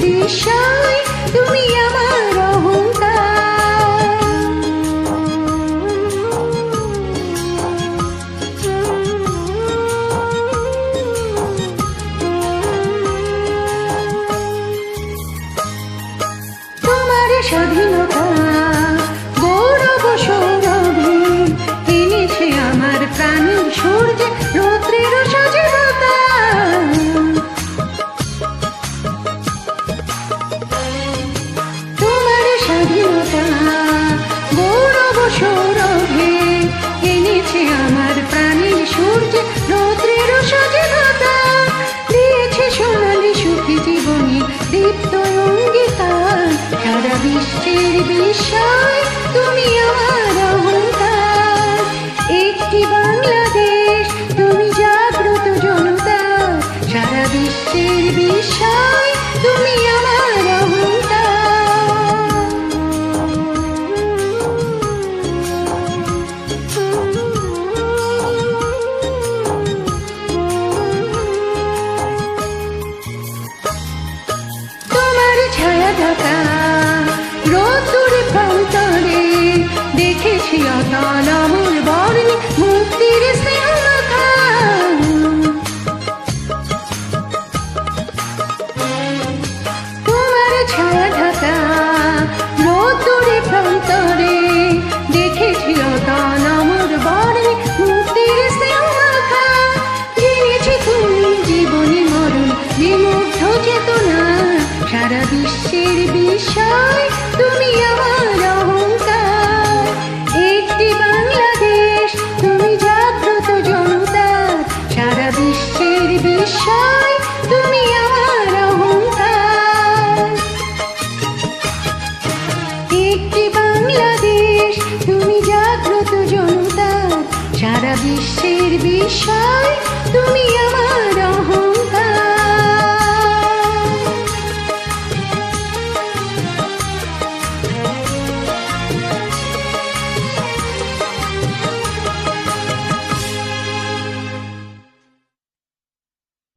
বিষয়, তুমি আমার অহংকার। তোমার স্বাধীনতা গৌরব সৌরভে এনেছে আমার প্রাণের সূর্যে রৌদ্রের সজীবতা। তোমার স্বাধীনতা গৌরব সৌরভে এনেছে আমার প্রাণের সূর্যে রৌদ্রের সজীবতা। দিয়েছে সোনালি সুখী জীবনে দীপ্ত অঙ্গীকার। সারা বিশ্বের বিষয়, তুমি আমার অহংকার। একটি বাংলাদেশ, তুমি জাগ্রত জনতা। সারা বিশ্বের বিষয়, তুমি আমার অহংকার। তোমার ছায়া ঢাকা রোদ্দুরে প্রান্তরে দেখেছি অতল অমর বর্ণে মুক্তির স্নেহমাখা। তোমার ছায়া ঢাকা রোদ্দুরে প্রান্তরে দেখেছি অতল অমর বর্ণে মুক্তির স্নেহমাখা। জেনেছি তুমি জীবনে মরণ বিমুগ্ধ চেতনা। সারা বিশ্বের বিষয়, তুমি আমার অহংকার। একটি বাংলাদেশ, তুমি জাগ্রত জনতা। সারা বিশ্বের বিষয়, তুমি আমার অহংকার। একটি বাংলাদেশ, তুমি জাগ্রত জনতা। সারা বিশ্বের বিষয়, তুমি আমার অহংকার।